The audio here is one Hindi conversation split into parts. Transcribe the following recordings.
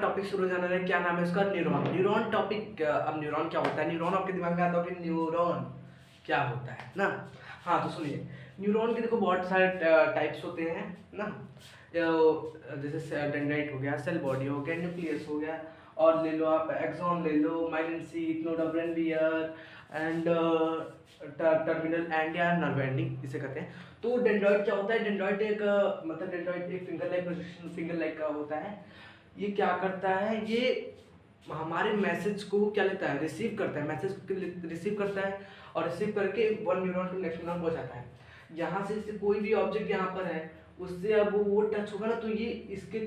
टॉपिक शुरू हो जाना है। क्या नाम है इसका? न्यूरॉन। Neuron topic. अब न्यूरॉन क्या होता है? न्यूरॉन आपके दिमाग में आता हो कि न्यूरॉन क्या होता है ना। हाँ तो सुनिए, न्यूरॉन के देखो बहुत सारे टाइप्स होते हैं ना। जैसे डेंड्राइट हो गया, सेल बॉडी हो गया, न्यूक्लियस हो गया, और ले लो आप एक्सॉन ले लो, myelin sheath, node of Ranvier and terminal end या नर्व एंडिंग इसे कहते हैं। तो डेंड्राइट क्या होता है? डेंड्राइट एक मतलब डेंड्राइट एक फिंगर लाइक का होता है। ये क्या करता है? ये हमारे मैसेज को क्या लेता है? रिसीव करता है, मैसेज को रिसीव करता है और रिसीव करके one neuron to next neuron पहुंचाता है। यहाँ से कोई भी ऑब्जेक्ट यहाँ पर है, उससे अब वो टच होगा ना, तो ये इसके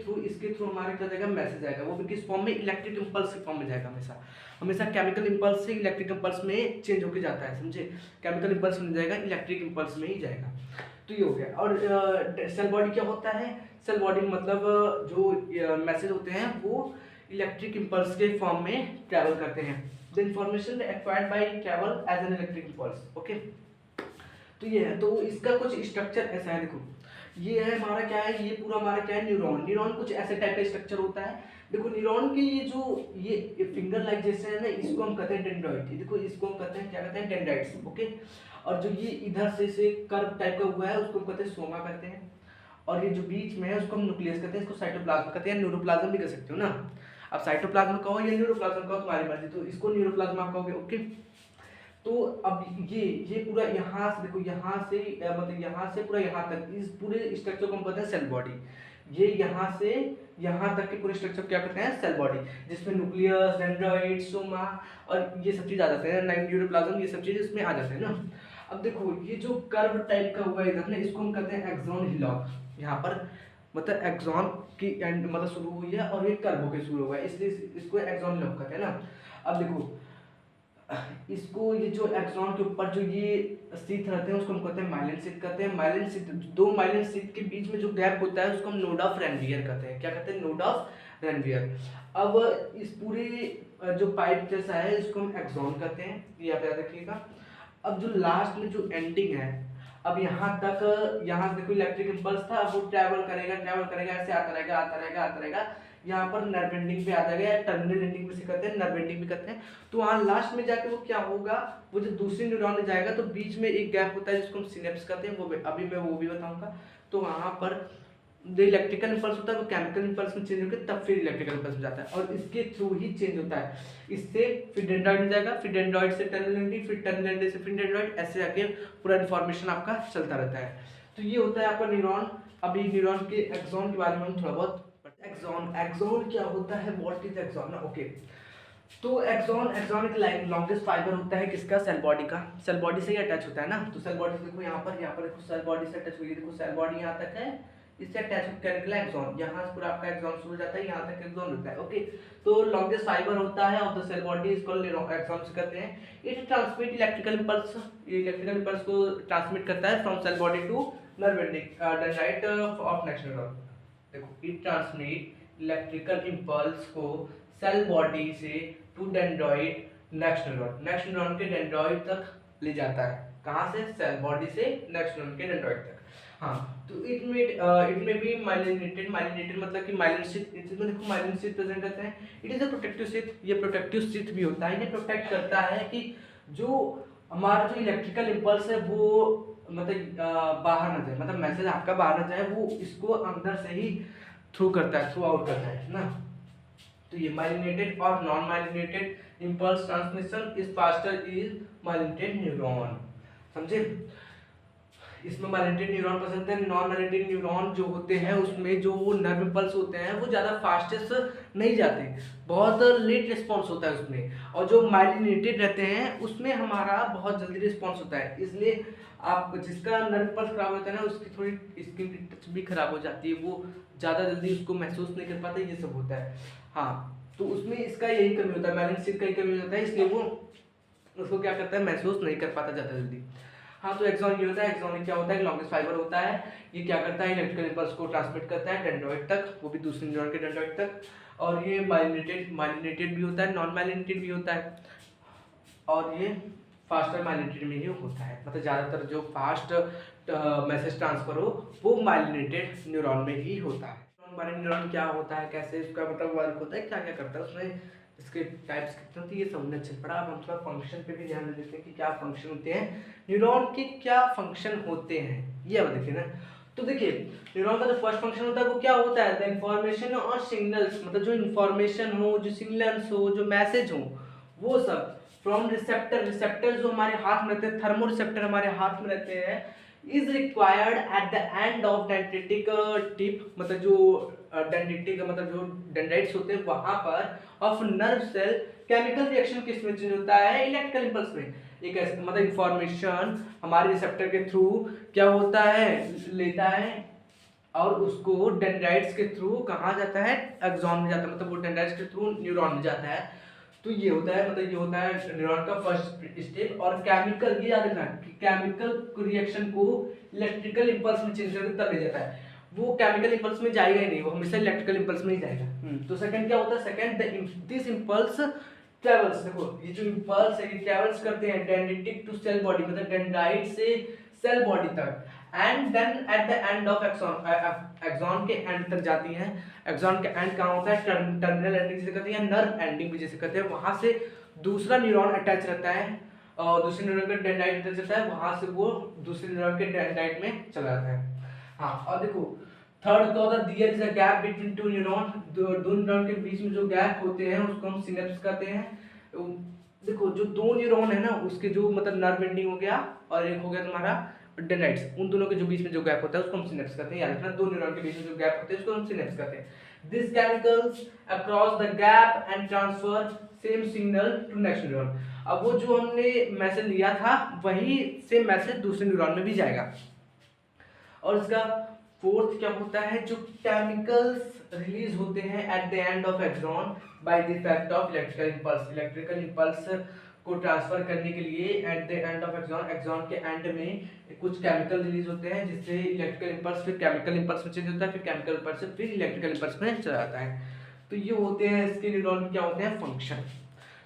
थ्रू हमारे क्या जाएगा? मैसेज आएगा। वो भी किस फॉर्म में? इलेक्ट्रिक इंपल्स के फॉर्म में जाएगा। हमेशा हमेशा केमिकल इंपल्स से इलेक्ट्रिक इंपल्स में चेंज होकर जाता है, समझे? केमिकल इंपल्स में जाएगा, इलेक्ट्रिक इंपल्स में ही जाएगा। तो ये हो गया। और सेल बॉडी क्या होता है? सेल बॉडी मतलब जो मैसेज होते हैं वो इलेक्ट्रिक इंपल्स के फॉर्म में ट्रैवल करते हैं। The information acquired by travel as an electric impulse. Okay, तो ये है। तो इसका कुछ स्ट्रक्चर ऐसा है, देखो ये है हमारा क्या है? ये पूरा हमारा क्या है? न्यूरॉन। न्यूरॉन कुछ ऐसे टाइप का स्ट्रक्चर होता है। देखो न्यूरॉन के ये फिंगर लाइक जैसे है ना, इसको हम कहते हैं डेंड्राइट। देखो इसको हम कहते हैं, क्या कहते हैं? डेंड्राइट्स। ओके, और जो ये इधर से कर्व टाइप का हुआ है उसको हम कहते हैं सोमा कहते हैं। और ये जो बीच में है उसको हम न्यूक्लियस कहते हैं, इसको साइटोप्लाज्म कहते हैं, न्यूरोप्लाज्म भी कह सकते हो ना। अब साइटोप्लाज्म कहो या न्यूरोप्लाज्म कहो तुम्हारी मर्जी, तो इसको न्यूरोप्लाज्म आप कहोगे। ओके, तो अब ये पूरा यहाँ से देखो, यहाँ से मतलब यहाँ से पूरा यहाँ तक इस पूरे स्ट्रक्चर को हम कहते हैं सेल बॉडी। ये यहाँ से यहाँ तक के पूरे स्ट्रक्चर क्या कहते हैं? सेल बॉडी, जिसमें न्यूक्लियस, डेंड्राइट, सोमा और ये सब चीज आ जाते हैं, न्यूरोप्लाज्म, ये सब चीज इसमें आ जाते हैं ना। अब देखो ये जो कर्व टाइप का हुआ है इधर ना, इसको हम कहते हैं एक्सॉन हिलॉक। यहाँ पर मतलब एक्सॉन की एंड मतलब शुरू हुई है और ये कर्व होकर शुरू हुआ है, इसलिए इसको एक्सॉन हिलॉक कहते हैं ना। अब देखो इसको, ये जो एक्सॉन के ऊपर जो ये शीथ रहते हैं उसको हम कहते हैं माइलिन शीथ कहते हैं। माइलिन शीथ, दो माइलिन शीथ के बीच में जो गैप होता है उसको हम नोड ऑफ रेनवियर कहते हैं। क्या कहते हैं? Node of Ranvier. अब इस पूरे जो पाइप जैसा है इसको हम एक्सॉन कहते हैं, ये आप याद रखिएगा। अब जो लास्ट में जो एंडिंग है, अब यहाँ तक, यहाँ देखो इलेक्ट्रिक इंपल्स था, अब वो ट्रैवल करेगा ऐसे आता रहेगा। यहाँ पर नर्व एंडिंग पे आ जाएगा, या टर्मिनल एंडिंग भी से कहते हैं, नर्व एंडिंग भी कहते हैं। तो वहाँ लास्ट में जाके वो क्या होगा? वो जो दूसरी न्यूरॉन में जाएगा तो बीच में एक गैप होता है जिसको हम सिनेप्स कहते हैं, वो अभी मैं वो भी बताऊंगा। तो वहाँ पर जो इलेक्ट्रिकल इंपल्स होता है वो केमिकल इंपल्स में चेंज होकर तब फिर इलेक्ट्रिकल इंपल्स में जाता है, और इसके थ्रू ही चेंज होता है। इससे फिर डेंड्राइट में जाएगा, फिर डेंड्राइट से टर्मिनल एंडिंग, फिर टर्मिनल एंडिंग से फिर डेंड्राइट, ऐसे आके पूरा इन्फॉर्मेशन आपका चलता रहता है। तो ये होता है आपका न्यूरॉन। अभी न्यूरॉन के एक्सॉन के बारे में हम थोड़ा बहुत, एक्सॉन क्या होता है? व्हाट इज एक्सॉन ना। ओके, तो एक्सॉन एक लॉन्गेस्ट फाइबर होता है किसका? सेल बॉडी का। सेल बॉडी से ही अटैच होता है ना। तो सेल बॉडी से देखो यहाँ पर देखो सेल बॉडी से अटैच हुई, देखो सेल बॉडी यहाँ तक है, इससे अटैच होकर निकला एक्सॉन, यहाँ से पूरा आपका एक्सॉन शुरू हो जाता है, यहाँ तक एक्सॉन होता है। ओके, तो लॉन्गेस्ट फाइबर होता है ऑफ द सेल बॉडी, इसको एक्सॉन से कहते हैं। इट ट्रांसमिट इलेक्ट्रिकल इंपल्स, ये इलेक्ट्रिकल इंपल्स को ट्रांसमिट करता है from cell body to nerve ending dendrite of next neuron. देखो इट ट्रांसमिट इलेक्ट्रिकल इंपल्स को सेल बॉडी से टू डेंड्राइट नेक्स्ट न्यूरॉन के डेंड्राइट तक ले जाता है। कहाँ से? सेल बॉडी से नेक्स्ट न्यूरॉन के डेंड्राइट तक। हाँ, तो इट में भी माइलिनेटेड मतलब कि माइलिन शीथ, इसमें देखो माइलिन शीथ प्रेजेंट रहते हैं। It is a protective sheath, ये प्रोटेक्टिव शीथ भी होता है, ये प्रोटेक्ट करता है कि जो हमारा जो इलेक्ट्रिकल इंपल्स है वो मतलब बाहर ना जाए, मतलब मैसेज आपका बाहर ना जाए, वो इसको अंदर से ही थ्रू आउट करता है ना। तो ये माइलिनेटेड और non myelinated impulse transmission is faster is myelinated neuron, समझे? इसमें माइलिनेटेड न्यूरॉन पसंद है। नॉन माइलिनेटेड न्यूरॉन जो होते हैं उसमें जो नर्व इंपल्स होते हैं वो ज़्यादा फास्टेस्ट नहीं जाते, बहुत लेट रिस्पॉन्स होता है उसमें। और जो माइलिनेटेड रहते हैं उसमें हमारा बहुत जल्दी रिस्पॉन्स होता है, इसलिए आप जिसका नर्व इंपल्स खराब होता है ना उसकी थोड़ी स्किन की टच भी खराब हो जाती है, वो ज़्यादा जल्दी उसको महसूस नहीं कर पाता, ये सब होता है। हाँ, तो उसमें इसका यही कमी होता है, माइलिन शीथ का ही कमी होता है, इसलिए वो उसको क्या करता है? महसूस नहीं कर पाता ज़्यादा जल्दी। हाँ, तो एक्सॉन ये होता है। एक्सॉन क्या होता है? लॉन्गेस्ट फाइबर होता है। ये क्या करता है? इलेक्ट्रिकल इंपल्स को ट्रांसमिट करता है डेंड्राइट तक, वो भी दूसरे न्यूरॉन के डेंड्राइट तक। और ये माइलिनेटेड भी होता है, नॉन माइलिनेटेड भी होता है, और ये फास्टर माइलिनेटेड में ही होता है। मतलब ज़्यादातर जो फास्ट मैसेज ट्रांसफर हो वो माइलिनेटेड न्यूरॉन में ही होता है। हमारे न्यूरॉन क्या होता है, कैसे इसका मतलब वर्क होता है, क्या क्या करता है उसमें, इसके टाइप्स कितने होते हैं, ये समझना अच्छे से पड़ा। अब हम थोड़ा फंक्शन पे भी ध्यान दे देते हैं कि क्या फंक्शन होते हैं, न्यूरॉन के क्या फंक्शन होते हैं, ये अब देखिए ना। तो देखिए न्यूरॉन का जो फर्स्ट फंक्शन होता है वो क्या होता है, द इंफॉर्मेशन और सिग्नल्स, मतलब जो इंफॉर्मेशन हो, जो सिग्नल्स हो, जो मैसेज हो, वो सब फ्रॉम रिसेप्टर, रिसेप्टर जो हमारे हाथ में रहते हैं, थर्मो रिसेप्टर हमारे हाथ में रहते हैं, is required at the end of dendritic tip, मतलब जो डेंड्रिटिक मतलब जो डेंड्राइट्स होते हैं वहां पर of nerve cell, chemical reaction किस में चेंज होता है, इलेक्ट्रिकल इंपल्स में। एक ऐसा मतलब इंफॉर्मेशन हमारे रिसेप्टर के थ्रू क्या होता है, लेता है और उसको डेंड्राइट्स के थ्रू कहाँ जाता है, एक्सॉन में जाता है, मतलब वो डेंड्राइट्स के थ्रू न्यूरॉन में जाता है। तो ये होता है, मतलब ये होता है न्यूरॉन का फर्स्ट स्टेप। और केमिकल, ये याद रखना कि केमिकल रिएक्शन को इलेक्ट्रिकल इंपल्स में चेंज करके तब ले जाता है, वो केमिकल इंपल्स में जाएगा ही नहीं, वो हमेशा इलेक्ट्रिकल इंपल्स में ही जाएगा। तो सेकंड क्या होता है, सेकंड दिस इंपल्स ट्रेवल्स, देखो ये जो इंपल्स है ये ट्रेवल्स करते हैं डेंड्रिटिक टू सेल बॉडी, मतलब डेंड्राइट से सेल बॉडी तक, and then at the end of axon, axon के एंड तक जाती हैं। एक्सॉन के एंड कहाँ होता है, टर्मिनल एंडिंग जिसे कहते हैं, नर्व एंडिंग भी जिसे कहते हैं, वहां से दूसरा न्यूरॉन अटैच रहता है और दूसरे न्यूरॉन के डेंड्राइट अटैच रहता है, वहां से वो दूसरे न्यूरॉन के डेंड्राइट में चला जाता है। हाँ और देखो थर्ड क्या होता है, there is a gap between two neuron, दो न्यूरॉन के बीच में जो गैप होते हैं उसको हम सिनेप्स कहते हैं। देखो जो दो न्यूरॉन है ना उसके जो मतलब नर्व एंडिंग हो गया और एक हो गया तुम्हारा डेंड्राइट्स, उन दोनों के जो बीच में जो गैप होता है उसको हम सिनेप्स कहते हैं। याद रखना दो न्यूरॉन के बीच में जो गैप होते हैं उसको हम सिनेप्स कहते हैं। This chemicals across the gap and transfer same signal to next neuron. अब वो जो हमने मैसेज लिया था वही सेम मैसेज दूसरे न्यूरॉन में भी जाएगा। और इसका फोर्थ क्या होता है, जो केमिकल्स रिलीज होते हैं at the end of axon by the effect of electrical impulse, electrical impulse को ट्रांसफर करने के लिए at the end of axon, axon के एंड में कुछ केमिकल रिलीज होते हैं जिससे इलेक्ट्रिकल इंपल्स फिर केमिकल इंपल्स में चेंज होता है, फिर केमिकल इंपल्स से फिर इलेक्ट्रिकल इंपल्स में चला जाता है। तो ये होते हैं इसके न्यूरॉन क्या होते हैं, फंक्शन।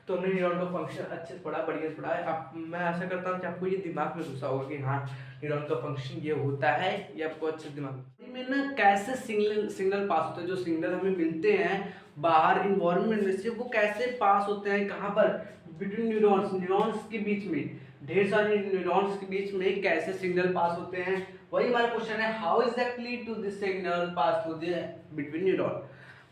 तो हमने न्यूरॉन का फंक्शन अच्छे से पढ़ा, बढ़िया से पढ़ा है। आप मैं आशा करता हूँ कि आपको ये दिमाग में घुसा होगा कि हाँ न्यूरॉन का फंक्शन ये होता है, ये आपको अच्छे दिमाग में ना कैसे सिग्नल पास होते हैं, जो सिग्नल हमें मिलते हैं बाहर इन्वायरमेंट में से वो कैसे पास होते हैं, कहाँ पर, बिटवीन न्यूरॉन्स, न्यूरॉन्स के बीच में, ढेर सारे न्यूरॉन्स के बीच में कैसे सिग्नल पास होते हैं, वही हमारा क्वेश्चन है, how exactly to this signal pass through the between neuron,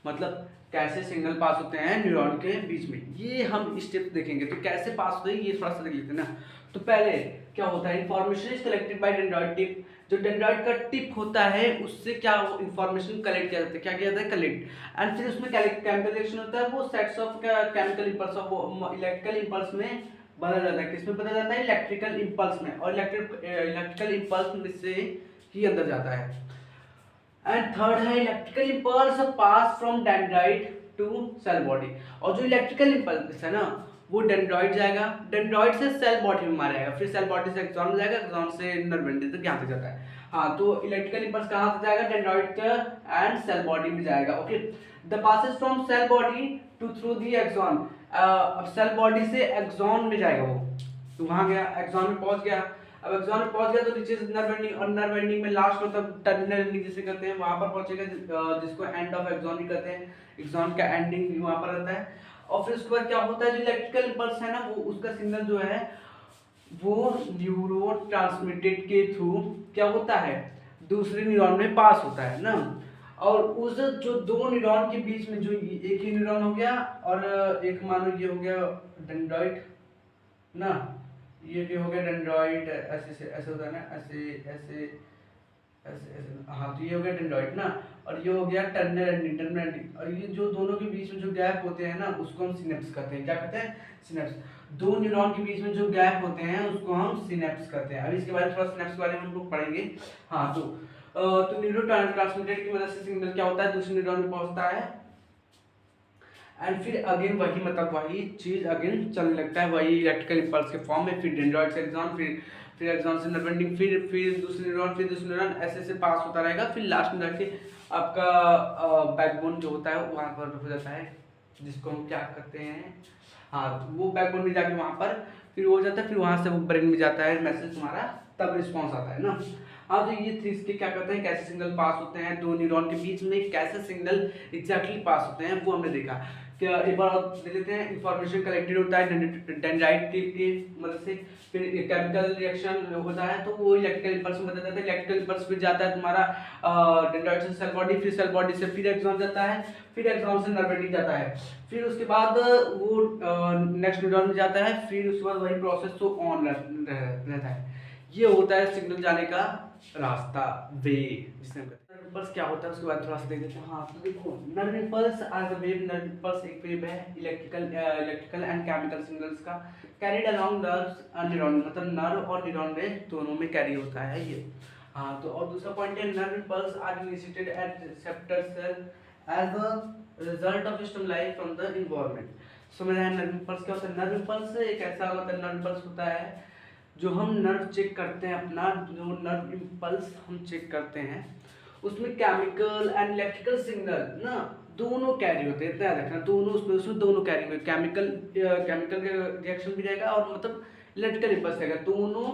मतलब कैसे सिग्नल पास होते हैं न्यूरॉन के बीच में, ये हम स्टेप्स देखेंगे। तो कैसे पास होते हैं ये थोड़ा सा देख लेते हैं ना। तो पहले क्या होता है, information is collected by dendrite tip, जो डेंड्राइट का टिप होता है उससे क्या इंफॉर्मेशन कलेक्ट किया जाता है, क्या किया जाता है, कलेक्ट, एंड फिर उसमें केमिकल रिएक्शन होता है, वो sets of chemical impulse of electrical impulse में बदल जाता है, किसमें बदल जाता है, इलेक्ट्रिकल इंपल्स में, और इलेक्ट्रिकल इंपल्स में से ही अंदर जाता है। एंड थर्ड है electrical impulse pass from dendrite to cell body, और जो इलेक्ट्रिकल इंपल्स है ना वो डेंड्राइट जाएगा, डेंड्राइट से सेल बॉडी में मारा जाएगा, फिर सेल बॉडी से एक्सॉन में जाएगा, एक्सॉन से नर्व एंडिंग तक यहाँ तक जाता है। हाँ तो इलेक्ट्रिकल इंपल्स कहाँ तक जाएगा, डेंड्राइट एंड सेल बॉडी में जाएगा। Okay, the passes from cell body to through the axon, अब सेल बॉडी से एक्सॉन में जाएगा वो, तो वहाँ गया एक्सॉन में पहुंच गया। अब एक्सॉन में पहुंच गया तो नीचे नर्व एंडिंग, और नर्व एंडिंग में लास्ट मतलब टर्मिनल एंडिंग जिसे कहते हैं वहां पर पहुंचेगा, जिसको एंड ऑफ एक्सॉन भी कहते हैं, एक्सॉन का एंडिंग भी वहां पर रहता है। और फिर उसके बाद क्या होता है, जो इलेक्ट्रिकल इंपल्स है ना वो उसका सिग्नल जो है वो न्यूरो ट्रांसमिटेड के थ्रू क्या होता है, दूसरे न्यूरॉन में पास होता है ना। और उस जो दो न्यूरॉन के बीच में जो एक ही न्यूरॉन हो गया और एक मानो ये हो गया डेंड्राइट ना, ये जो हो गया डेंड्राइट, ऐसे ऐसे होता है ना, ऐसे ऐसे ऐसे ऐसे, हाँ तो ये हो गया डेंड्राइट ना, और ये हो गया टर्मिनल एंडिंग, और ये जो दोनों के बीच में जो गैप होते हैं ना उसको हम सिनेप्स कहते हैं। क्या कहते हैं, सिनेप्स। दो न्यूरॉन के बीच में जो गैप होते हैं उसको हम सिनेप्स कहते हैं। अभी इसके बारे में थोड़ा सिनेप्स के बारे में हम लोग पढ़ेंगे। हाँ तो न्यूरो ट्रांसमिटेड की मदद से सिग्नल क्या होता है, दूसरे न्यूरॉन में पहुंचता है, एंड फिर अगेन वही मतलब वही चीज अगेन चलने लगता है, वही इलेक्ट्रिकल इंपल्स के फॉर्म में, फिर डेंड्राइट से एक्सॉन, फिर एक्सॉन से नर्व एंडिंग, फिर दूसरे न्यूरॉन, फिर दूसरे न्यूरॉन, ऐसे ऐसे पास होता रहेगा। फिर लास्ट में जाके आपका बैकबोन जो होता है वहाँ पर हो जाता है, जिसको हम क्या करते हैं, हाँ वो बैकबोन में जाके वहाँ पर फिर हो जाता है, फिर वहाँ से वो ब्रेन में जाता है मैसेज तुम्हारा, तब रिस्पॉन्स आता है ना। हाँ, तो ये थ्री स्टेप क्या करते हैं, कैसे सिग्नल पास होते हैं दो न्यूरॉन के बीच में, कैसे सिग्नल एग्जैक्टली पास होते हैं वो हमने देखा। क्या एक बार और देख लेते हैं। इंफॉर्मेशन कलेक्टेड होता है डेंड्राइट की मदद से, फिर केमिकल रिएक्शन होता है तो वो इलेक्ट्रिकल इंपल्स में बदल जाता है। इलेक्ट्रिकल इंपल्स फिर जाता है तुम्हारा डेंड्राइट से सेल बॉडी, फिर सेल बॉडी से फिर एक्सॉन जाता है, फिर एक्सॉन से नर्व एंडिंग जाता है, फिर उसके बाद वो नेक्स्ट न्यूरॉन में जाता है, फिर उसके बाद वही प्रोसेस तो ऑन रहता है। ये होता है सिग्नल जाने का रास्ता, वे जिसने इम्पल्स क्या होता है उसके बाद थोड़ा सा देख लेते हैं। हाँ, तो देखो नर्व इम्पल्स आज वेव, नर्व इम्पल्स एक वेव है इलेक्ट्रिकल एंड केमिकल सिग्नल्स का carried along nerves and neuron, मतलब नर्व और न्यूरॉन में दोनों में कैरी होता है ये। हाँ, तो और दूसरा पॉइंट है nerve impulse are initiated at receptor cell as a result of stimuli from the environment. समझ आया नर्व इम्पल्स क्या होता है? नर्व इम्पल्स एक ऐसा मतलब नर्व इम्पल्स होता है जो हम नर्व चेक करते हैं, अपना जो नर्व इम्पल्स हम चेक करते हैं उसमें केमिकल एंड इलेक्ट्रिकल सिग्नल ना दोनों कैरी होते हैं, ध्यान रखना दोनों उसमें दोनों कैरी होंगे, केमिकल रिएक्शन भी रहेगा और मतलब इलेक्ट्रिकल इम्पल्स रहेगा, दोनों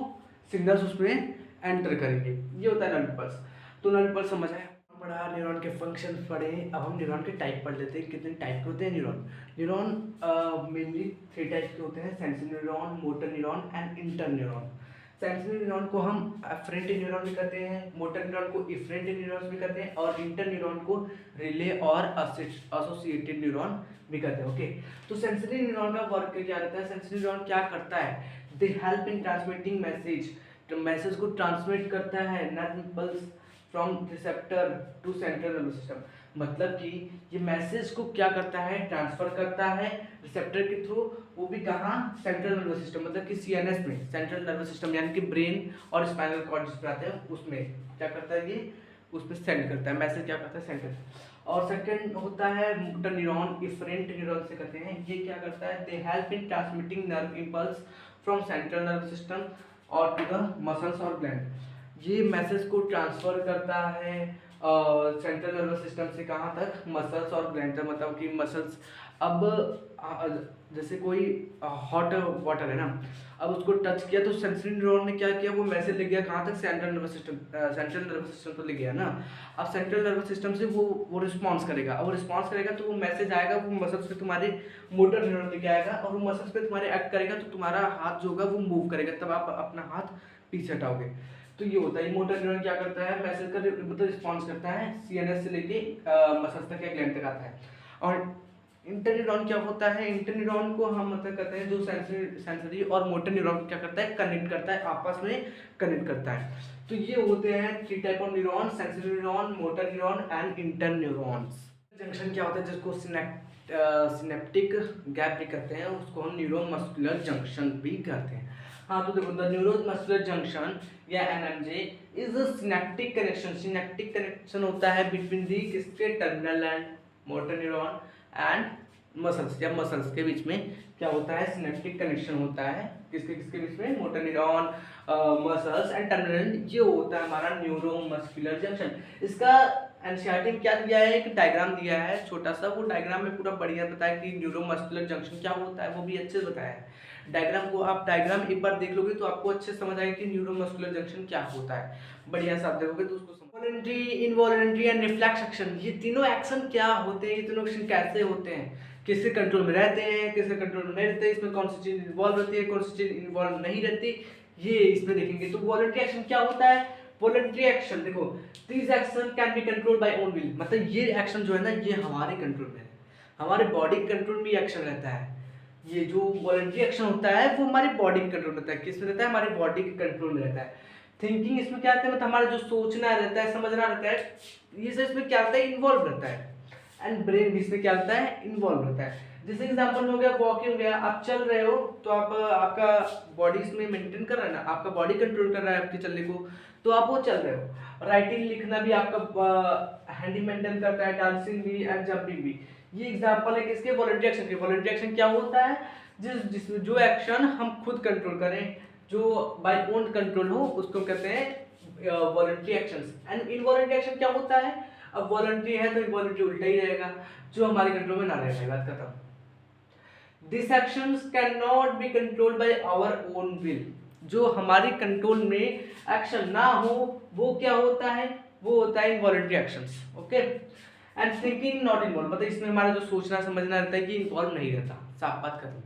सिग्नल्स उसमें एंटर करेंगे। ये होता है नर्व इम्पल्स। तो नर्व इम्पल्स समझ आया, पढ़ा न्यूरॉन के फंक्शन पढ़े। अब हम न्यूरॉन के टाइप पढ़ लेते हैं, कितने टाइप के होते हैं neuron. Neuron mainly three type के होते हैं, sensory neuron, motor neuron and inter neuron. Sensory neuron को हम अफरेंट न्यूरॉन भी कहते हैं, मोटर न्यूरॉन को इफरेंट न्यूरॉन भी कहते हैं और इंटर न्यूरॉन को रिले और एसोसिएटेड न्यूरॉन भी कहते हैं। ओके, तो सेंसरी न्यूरॉन का वर्क क्या रहता है? सेंसरी न्यूरॉन क्या करता है? They help in transmitting message, तो मैसेज को ट्रांसमिट करता है nerve impulse from receptor to central nervous system, मतलब कि ये मैसेज को क्या करता है? ट्रांसफर करता है रिसेप्टर के थ्रू, वो भी कहाँ? सेंट्रल नर्वस सिस्टम, मतलब कि सीएनएस में, सेंट्रल नर्वस सिस्टम यानी कि ब्रेन और स्पाइनल कॉर्ड जिस पर आते हैं उसमें क्या करता है ये? उसमें सेंड करता है मैसेज, क्या करता है? सेंड करता है। और सेकंड होता है मोटर न्यूरॉन, इफरेंट न्यूरॉन से कहते हैं। ये क्या करता है? They help in transmitting nerve impulse from central nervous system और टू द मसल्स और ग्लैंड। ये मैसेज को ट्रांसफर करता है सेंट्रल नर्वस सिस्टम से कहाँ तक? मसल्स और ग्लैंड तक, मतलब कि मसल्स। अब जैसे कोई हॉट वाटर है ना, अब उसको टच किया तो सेंसरी न्यूरॉन ने क्या किया? वो मैसेज ले गया कहाँ तक? Central nervous system, central nervous system तो ले गया ना। अब सेंट्रल नर्वस सिस्टम से वो रिस्पॉन्स करेगा, अब वो रिस्पॉन्स करेगा तो वो मैसेज आएगा, वो मसल्स पे तुम्हारे मोटर न्यूरॉन लेके आएगा और वो मसल्स पे तुम्हारे एक्ट करेगा तो तुम्हारा हाथ जो होगा वो मूव करेगा, तब आप अपना हाथ पीछे हटाओगे। तो ये होता है। मोटर न्यूरॉन क्या करता है? मैसेज का मतलब रिस्पॉन्स करता है, सीएनएस से लेके मसल्स तक या ग्लैंड तक आता है। और इंटर न्यूरॉन क्या होता है? इंटर न्यूरॉन को हम मतलब कहते हैं जो सेंसरी और मोटर न्यूरॉन क्या करता है? कनेक्ट करता है, आपस में कनेक्ट करता है। तो ये होते हैं three type of neuron, sensory neuron, motor neuron and inter neurons. Junction क्या होता है? जिसको सिनेप्टिक गैप भी कहते हैं, उसको हम न्यूरोमस्कुलर जंक्शन भी कहते हैं। हाँ, तो देखो द न्यूरोमस्कुलर जंक्शन या NMJ is a synaptic connection. Synaptic connection होता है बिटवीन दी किसके? Terminal and motor neuron and muscles, या मसल्स के बीच में क्या होता है? सिनेप्टिक कनेक्शन होता है। किसके किसके बीच में? Motor neuron, muscles and terminal. ये होता है हमारा न्यूरोमस्कुलर जंक्शन। इसका एनसीईआरटी में क्या दिया है? एक डायग्राम दिया है छोटा सा, वो डायग्राम में पूरा बढ़िया बताया कि न्यूरोमस्कुलर जंक्शन क्या होता है, वो भी अच्छे से बताया है। डायग्राम को आप डायग्राम एक बार देख लोगे तो आपको अच्छे से समझ आएगा कि न्यूरोमस्कुलर जंक्शन क्या होता है। बढ़िया से आप देखोगे तो उसको voluntary, involuntary and reflex action, ये तीनों एक्शन क्या होते हैं? ये तीनों एक्शन कैसे होते हैं? किसके कंट्रोल में रहते हैं, किसके कंट्रोल में नहीं रहते, इसमें कौन सी चीज इन्वॉल्व रहती है, कौन सी चीज इन्वॉल्व नहीं रहती, ये इसमें देखेंगे। तो वॉलंटरी एक्शन क्या होता है? वॉलंटरी एक्शन देखो, this action can be controlled by own will, मतलब ये एक्शन जो है ना ये हमारे कंट्रोल में है, हमारे बॉडी कंट्रोल में एक्शन रहता है। ये जो वॉलंटरी एक्शन होता है वो हमारी बॉडी के कंट्रोल में रहता है। किसमें रहता है? हमारी बॉडी के कंट्रोल में रहता है। थिंकिंग इसमें क्या रहता है? मतलब हमारा जो सोचना रहता है, समझना रहता है, ये सब इसमें क्या रहता है? इन्वॉल्व रहता है। एंड ब्रेन भी इसमें क्या रहता है? इन्वॉल्व रहता है। जैसे एग्जांपल हो गया वॉकिंग हो गया, आप चल रहे हो तो आप आपका बॉडी इसमें मेंटेन कर रहा है ना, आपका बॉडी कंट्रोल कर रहा है आपके चलने को, तो आप वो चल रहे हो। राइटिंग लिखना भी आपका हैंडी मेंटेन करता है, डांसिंग भी एंड जंपिंग भी। ये एग्जांपल है किसके? वॉलंटरी एक्शन के। वॉलंटरी एक्शन क्या होता है? जिसमें जो एक्शन हम खुद कंट्रोल करें, जो बाय ओन कंट्रोल हो, उसको कहते हैं voluntary actions. And involuntary action क्या होता है? अब वॉलंटरी है तो इनवॉलंटरी उल्टा ही रहेगा, जो हमारे कंट्रोल में ना रहेगा। बात खत्म। These actions cannot be controlled by our own will. जो हमारी कंट्रोल में एक्शन ना हो वो क्या होता है, वो होता है involuntary actions. Okay, and thinking not involve, मतलब इसमें हमारा जो सोचना समझना रहता है कि इन्वॉल्व नहीं रहता, साफ बात खत्म।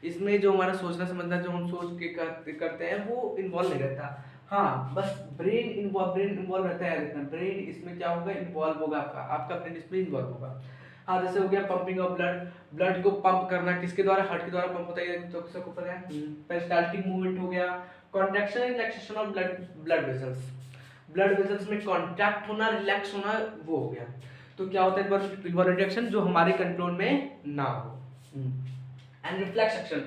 इसमें जो हमारा सोचना समझना जो हम सोच के करते हैं वो इन्वॉल्व नहीं रहता। हाँ, बस ब्रेन इन्वॉल्व रहता है, ब्रेन इसमें क्या होगा, इन्वॉल्व होगा, आपका ब्रेन इसमें इन्वॉल्व होगा। हाँ, जैसे हो गया पंपिंग ऑफ ब्लड, ब्लड को पंप करना किसके द्वारा, हार्ट के द्वारा पंप होता है, तो सबको पता है। पेरिस्टाल्टिक मूवमेंट हो गया, contraction and relaxation of blood vessels, blood vessels में कॉन्ट्रैक्ट होना, रिलैक्स होना, वो हो गया। तो क्या होता है इन्वॉलंटरी एक्शन जो हमारे कंट्रोल में ना हो। एंड रिफ्लेक्स एक्शन,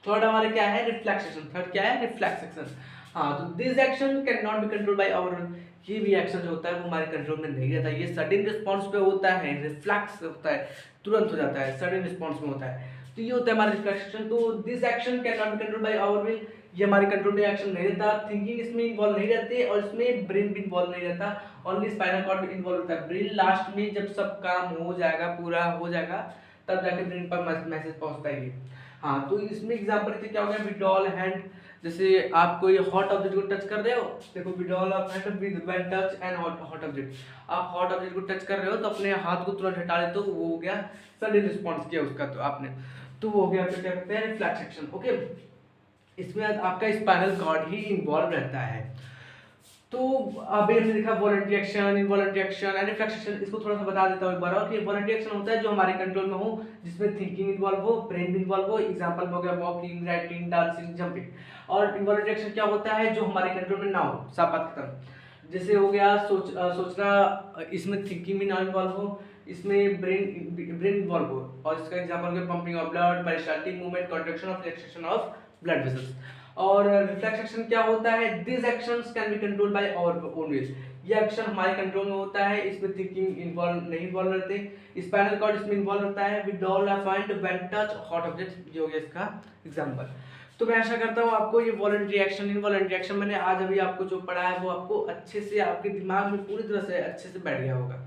थर्ड हमारे क्या है, रिफ्लेक्स एक्शन, थर्ड क्या है, रिफ्लेक्स एक्शन। हाँ, तो this action can not be control by our, ये भी एक्शन जो होता है वो हमारे कंट्रोल में नहीं रहता, ये सडन रिस्पॉन्स पे होता है, रिफ्लेक्स होता है, तुरंत हो जाता है, सडन रिस्पॉन्स में होता है। तो ये होता है हमारा रिफ्लेक्स एक्शन। तो this action can not be control by our will, ये हमारे कंट्रोल में एक्शन नहीं रहता, थिंकिंग इसमें इन्वॉल्व नहीं रहती और इसमें ब्रेन भी इन्वॉल्व नहीं रहता, ओनली स्पाइनल कॉर्ड इन्वॉल्व होता है। ब्रेन लास्ट में जब सब काम हो जाएगा, पूरा हो जाएगा, तब जाके ब्रेन पर मैसेज पहुंचता है। हाँ, तो इसमें एग्जांपल जैसे क्या हो गया, विड्रॉल हैंड, जैसे आप कोई हॉट ऑब्जेक्ट को टच कर रहे हो, देखो withdrawal of hand with when touch and hot object, आप हॉट ऑब्जेक्ट को टच कर रहे हो तो अपने हाथ को तुरंत हटा देते हो, वो हो गया सडन रिस्पॉन्स किया उसका, तो आपने, तो वो हो गया, फिर क्या कहते हैं, रिफ्लेक्स एक्शन। ओके, इसमें आपका स्पाइनल कॉर्ड ही इन्वॉल्व रहता है। तो अभी हमने देखा voluntary action, involuntary action and reflex action, इसको थोड़ा सा बता देता हूँ एक बार और कि वॉलंटरी एक्शन होता है जो हमारे कंट्रोल में हो, जिसमें थिंकिंग इन्वॉल्व हो, ब्रेन भी इन्वॉल्व हो, एग्जांपल हो गया वॉकिंग, राइटिंग, डांसिंग, जंपिंग। और इनवॉलंटरी एक्शन क्या होता है, जो हमारे कंट्रोल में ना हो, साफ बात खत्म। जैसे हो गया सोचना, इसमें थिंकिंग भी ना इन्वॉल्व हो, इसमें ब्रेन इन्वॉल्व हो, और इसका एग्जांपल हो गया pumping of blood, peristaltic movement, contraction of relaxation of blood vessels. और रिफ्लेक्स एक्शन क्या होता है, this actions can be control by our own will, ये एक्शन हमारे कंट्रोल में होता है, इसमें थिंकिंग इन्वॉल्व रहते, स्पाइनल कॉर्ड इसमें इन्वॉल्व रहता है, withdrawal of hand when touch hot object, ये हो गया इसका एग्जांपल। तो मैं आशा करता हूँ आपको ये वॉलंटरी एक्शन, इनवॉलंटरी एक्शन मैंने आज अभी आपको जो पढ़ा है वो आपको अच्छे से आपके दिमाग में पूरी तरह से अच्छे से बैठ गया होगा।